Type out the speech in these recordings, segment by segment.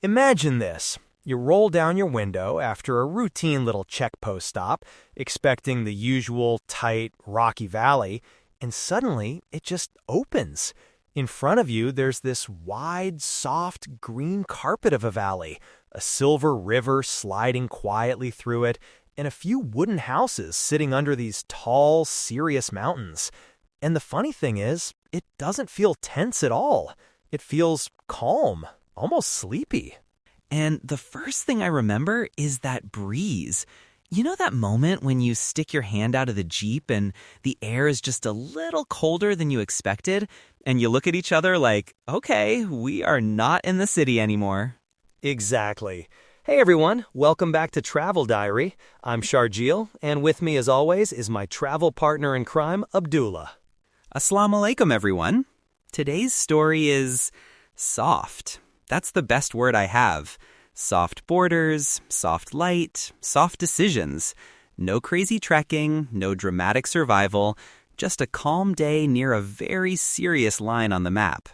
Imagine this. You roll down your window after a routine little checkpost stop, expecting the usual tight, rocky valley, and suddenly it just opens. In front of you, there's this wide, soft, green carpet of a valley, a silver river sliding quietly through it, and a few wooden houses sitting under these tall, serious mountains. And the funny thing is, it doesn't feel tense at all. It feels calm, almost sleepy. And the first thing I remember is that breeze. You know that moment when you stick your hand out of the Jeep and the air is just a little colder than you expected, and you look at each other like, okay, we are not in the city anymore. Exactly. Hey everyone, welcome back to Travel Diary. I'm Sharjeel, and with me as always is my travel partner in crime, Abdullah. Assalamu alaikum, everyone. Today's story is soft. That's the best word I have. Soft borders, soft light, soft decisions. No crazy trekking, no dramatic survival, just a calm day near a very serious line on the map.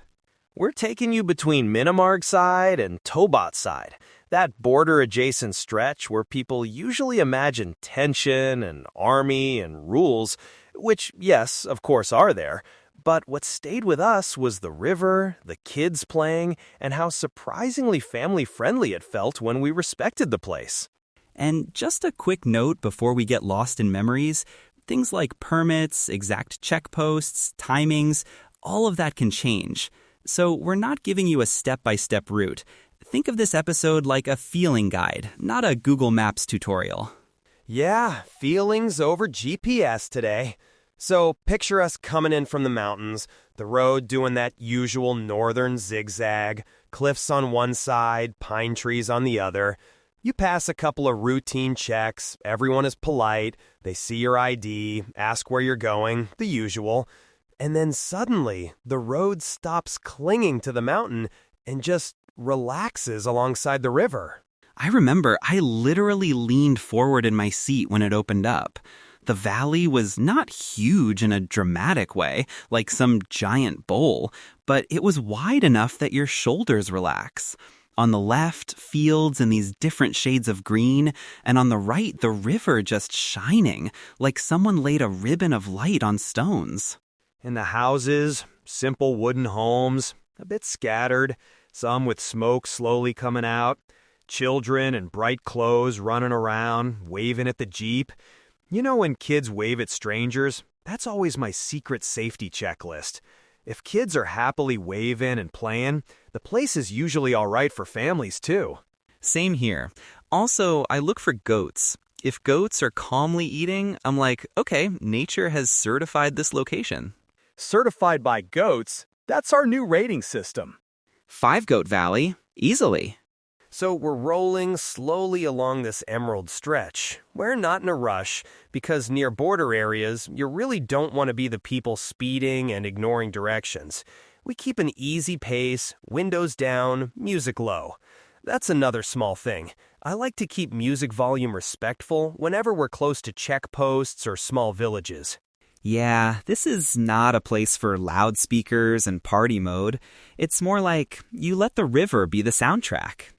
We're taking you between Minimarg side and Taobat side, that border-adjacent stretch where people usually imagine tension and army and rules, which, yes, of course are there. But what stayed with us was the river, the kids playing, and how surprisingly family-friendly it felt when we respected the place. And just a quick note before we get lost in memories, things like permits, exact checkposts, timings, all of that can change. So we're not giving you a step-by-step route. Think of this episode like a feeling guide, not a Google Maps tutorial. Yeah, feelings over GPS today. So picture us coming in from the mountains, the road doing that usual northern zigzag, cliffs on one side, pine trees on the other. You pass a couple of routine checks, everyone is polite, they see your ID, ask where you're going, the usual. And then suddenly, the road stops clinging to the mountain and just relaxes alongside the river. I remember I literally leaned forward in my seat when it opened up. The valley was not huge in a dramatic way, like some giant bowl, but it was wide enough that your shoulders relax. On the left, fields in these different shades of green, and on the right, the river just shining, like someone laid a ribbon of light on stones. And the houses, simple wooden homes, a bit scattered, some with smoke slowly coming out, children in bright clothes running around, waving at the Jeep. You know when kids wave at strangers? That's always my secret safety checklist. If kids are happily waving and playing, the place is usually all right for families too. Same here. Also, I look for goats. If goats are calmly eating, I'm like, okay, nature has certified this location. Certified by goats? That's our new rating system. 5-Goat Valley, easily. So we're rolling slowly along this emerald stretch. We're not in a rush, because near border areas, you really don't want to be the people speeding and ignoring directions. We keep an easy pace, windows down, music low. That's another small thing. I like to keep music volume respectful whenever we're close to checkposts or small villages. Yeah, this is not a place for loudspeakers and party mode. It's more like you let the river be the soundtrack.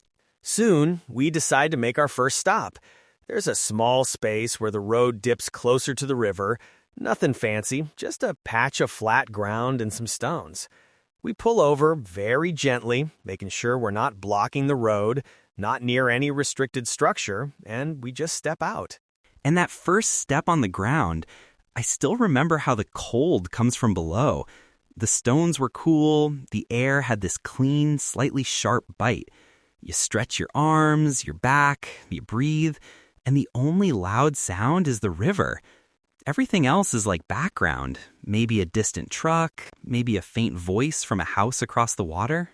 Soon, we decide to make our first stop. There's a small space where the road dips closer to the river. Nothing fancy, just a patch of flat ground and some stones. We pull over very gently, making sure we're not blocking the road, not near any restricted structure, and we just step out. And that first step on the ground, I still remember how the cold comes from below. The stones were cool, the air had this clean, slightly sharp bite. You stretch your arms, your back, you breathe, and the only loud sound is the river. Everything else is like background, maybe a distant truck, maybe a faint voice from a house across the water.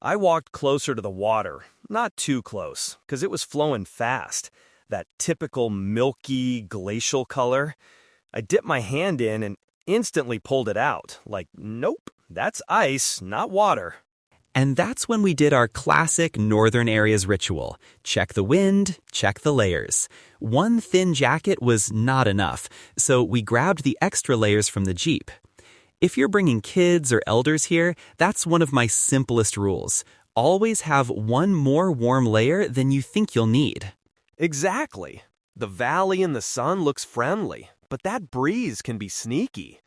I walked closer to the water, not too close, because it was flowing fast, that typical milky, glacial color. I dipped my hand in and instantly pulled it out, like, nope, that's ice, not water. And that's when we did our classic Northern Areas ritual. Check the wind, check the layers. One thin jacket was not enough, so we grabbed the extra layers from the Jeep. If you're bringing kids or elders here, that's one of my simplest rules. always have one more warm layer than you think you'll need. Exactly. The valley in the sun looks friendly, but that breeze can be sneaky.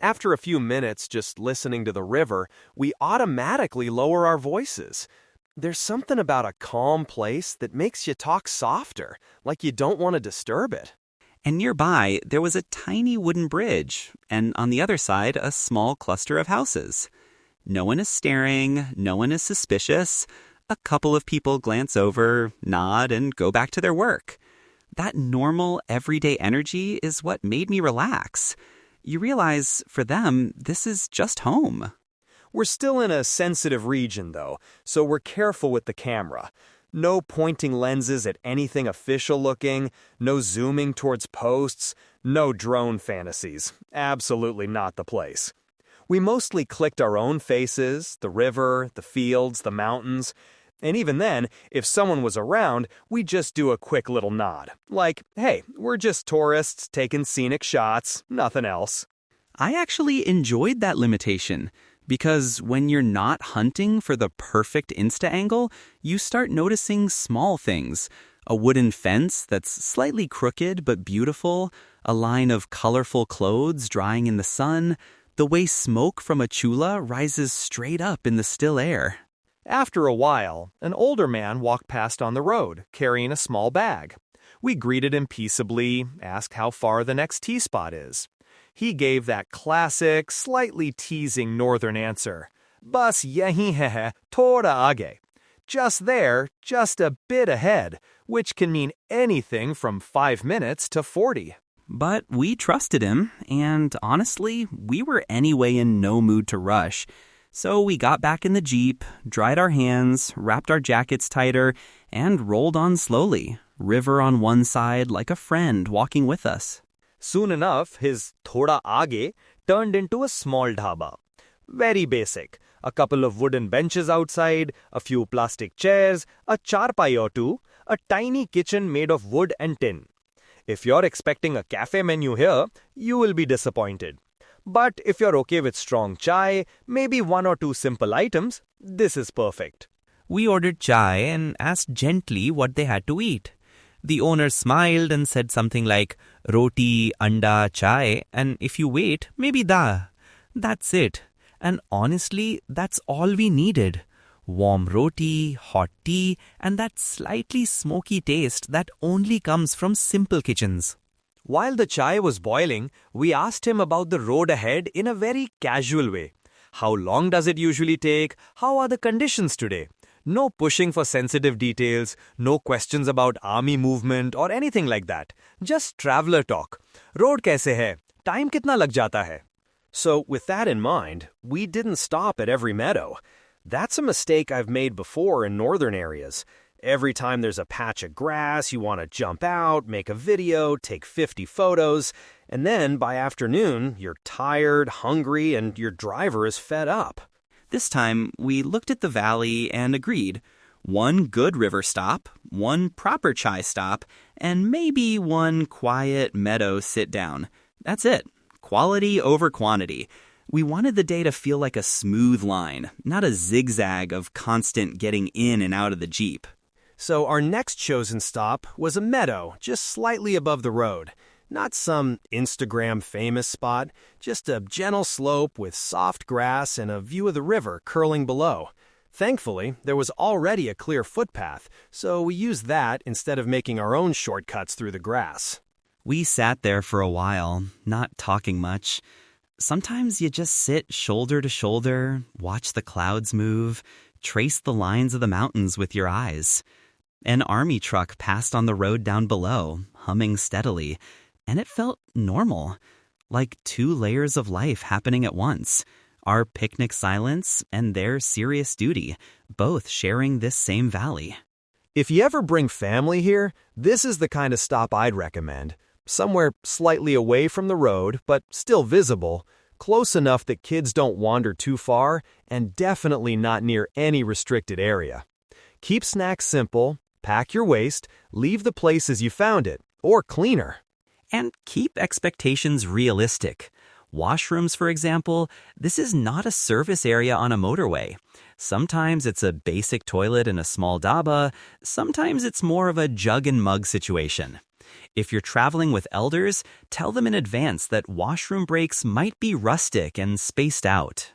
After a few minutes just listening to the river, we automatically lower our voices. There's something about a calm place that makes you talk softer, like you don't want to disturb it. And nearby, there was a tiny wooden bridge, and on the other side, a small cluster of houses. No one is staring, no one is suspicious. A couple of people glance over, nod, and go back to their work. That normal, everyday energy is what made me relax. You realize, for them, this is just home. We're still in a sensitive region, though, so we're careful with the camera. No pointing lenses at anything official looking, no zooming towards posts, no drone fantasies. Absolutely not the place. We mostly clicked our own faces, the river, the fields, the mountains. And even then, if someone was around, we'd just do a quick little nod. Like, hey, we're just tourists taking scenic shots, nothing else. I actually enjoyed that limitation, because when you're not hunting for the perfect Insta angle, you start noticing small things. A wooden fence that's slightly crooked but beautiful, a line of colorful clothes drying in the sun, the way smoke from a chula rises straight up in the still air. After a while, an older man walked past on the road, carrying a small bag. We greeted him peaceably, asked how far the next tea spot is. He gave that classic, slightly teasing northern answer. Bas yahi hai, thoda aage. Just there, just a bit ahead, which can mean anything from 5 minutes to 40. But we trusted him, and honestly, we were anyway in no mood to rush. So we got back in the Jeep, dried our hands, wrapped our jackets tighter, and rolled on slowly, river on one side like a friend walking with us. Soon enough, his thoda aage turned into a small dhaba. Very basic. A couple of wooden benches outside, a few plastic chairs, a charpai or two, a tiny kitchen made of wood and tin. If you're expecting a cafe menu here, you will be disappointed. But if you're okay with strong chai, maybe 1 or 2 simple items, this is perfect. We ordered chai and asked gently what they had to eat. The owner smiled and said something like roti, anda, chai, and if you wait, maybe da. That's it. And honestly, that's all we needed. Warm roti, hot tea, and that slightly smoky taste that only comes from simple kitchens. While the chai was boiling, we asked him about the road ahead in a very casual way. How long does it usually take? How are the conditions today? No pushing for sensitive details, no questions about army movement or anything like that. Just traveler talk. Road kaise hai? Time kitna lag jata hai? So with that in mind, we didn't stop at every meadow. That's a mistake I've made before in northern areas. Every time there's a patch of grass, you want to jump out, make a video, take 50 photos, and then by afternoon, you're tired, hungry, and your driver is fed up. This time, we looked at the valley and agreed. One good river stop, one proper chai stop, and maybe one quiet meadow sit down. That's it. Quality over quantity. We wanted the day to feel like a smooth line, not a zigzag of constant getting in and out of the Jeep. So our next chosen stop was a meadow just slightly above the road. Not some Instagram famous spot, just a gentle slope with soft grass and a view of the river curling below. Thankfully, there was already a clear footpath, so we used that instead of making our own shortcuts through the grass. We sat there for a while, not talking much. Sometimes you just sit shoulder to shoulder, watch the clouds move, trace the lines of the mountains with your eyes. An army truck passed on the road down below, humming steadily, and it felt normal, like 2 layers of life happening at once. Our picnic silence and their serious duty, both sharing this same valley. If you ever bring family here, this is the kind of stop I'd recommend. Somewhere slightly away from the road, but still visible, close enough that kids don't wander too far, and definitely not near any restricted area. Keep snacks simple, pack your waste, leave the place as you found it, or cleaner. And keep expectations realistic. Washrooms, for example, this is not a service area on a motorway. Sometimes it's a basic toilet in a small dhaba, sometimes it's more of a jug and mug situation. If you're traveling with elders, tell them in advance that washroom breaks might be rustic and spaced out.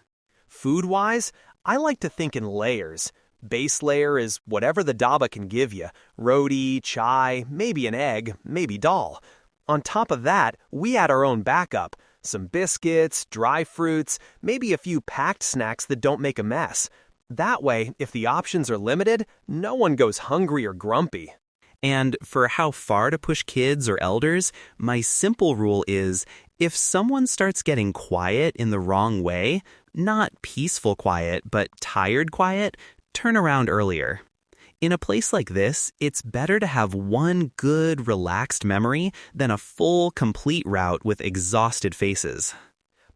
Food-wise, I like to think in layers. Base layer is whatever the dhaba can give you. Roti, chai, maybe an egg, maybe dal. On top of that, we add our own backup. Some biscuits, dry fruits, maybe a few packed snacks that don't make a mess. That way, if the options are limited, no one goes hungry or grumpy. And for how far to push kids or elders, my simple rule is, if someone starts getting quiet in the wrong way, not peaceful quiet, but tired quiet, turn around earlier. In a place like this, it's better to have one good, relaxed memory than a full, complete route with exhausted faces.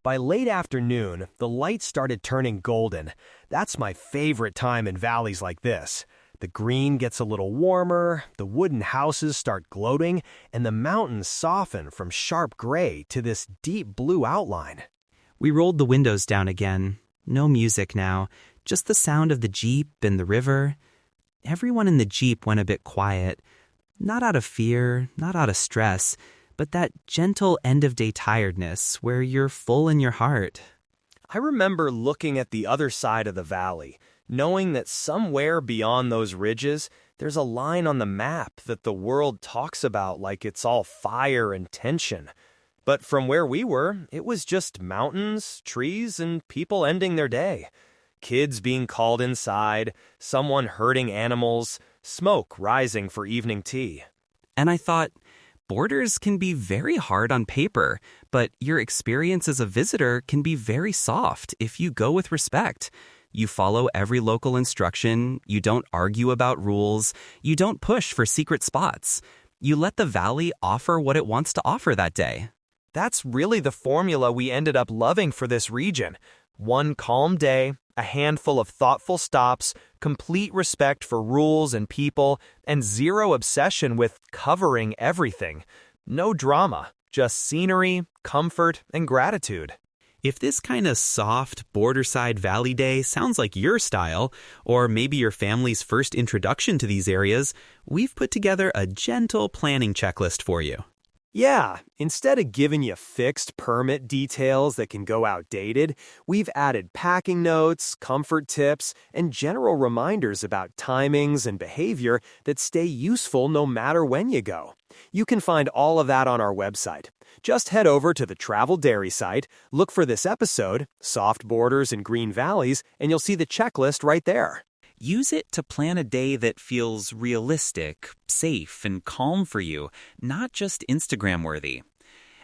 By late afternoon, the lights started turning golden. That's my favorite time in valleys like this. The green gets a little warmer, the wooden houses start gloating, and the mountains soften from sharp gray to this deep blue outline. We rolled the windows down again. No music now, just the sound of the Jeep and the river. Everyone in the Jeep went a bit quiet. Not out of fear, not out of stress, but that gentle end-of-day tiredness where you're full in your heart. I remember looking at the other side of the valley, knowing that somewhere beyond those ridges, there's a line on the map that the world talks about like it's all fire and tension. But from where we were, it was just mountains, trees, and people ending their day. Kids being called inside, someone herding animals, smoke rising for evening tea. And I thought, borders can be very hard on paper, but your experience as a visitor can be very soft if you go with respect. You follow every local instruction, you don't argue about rules, you don't push for secret spots. You let the valley offer what it wants to offer that day. That's really the formula we ended up loving for this region. One calm day, a handful of thoughtful stops, complete respect for rules and people, and zero obsession with covering everything. No drama, just scenery, comfort, and gratitude. If this kind of soft, borderside valley day sounds like your style, or maybe your family's first introduction to these areas, we've put together a gentle planning checklist for you. Yeah, instead of giving you fixed permit details that can go outdated, we've added packing notes, comfort tips, and general reminders about timings and behavior that stay useful no matter when you go. You can find all of that on our website. Just head over to the Travel Dairy site, look for this episode, Soft Borders and Green Valleys, and you'll see the checklist right there. Use it to plan a day that feels realistic, safe, and calm for you, not just Instagram-worthy.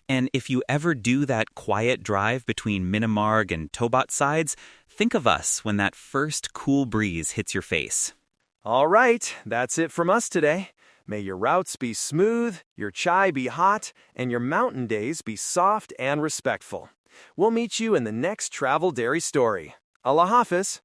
And if you ever do that quiet drive between Minimarg and Taobat sides, think of us when that first cool breeze hits your face. All right, that's it from us today. May your routes be smooth, your chai be hot, and your mountain days be soft and respectful. We'll meet you in the next Travel Dairy story. Allah Hafiz.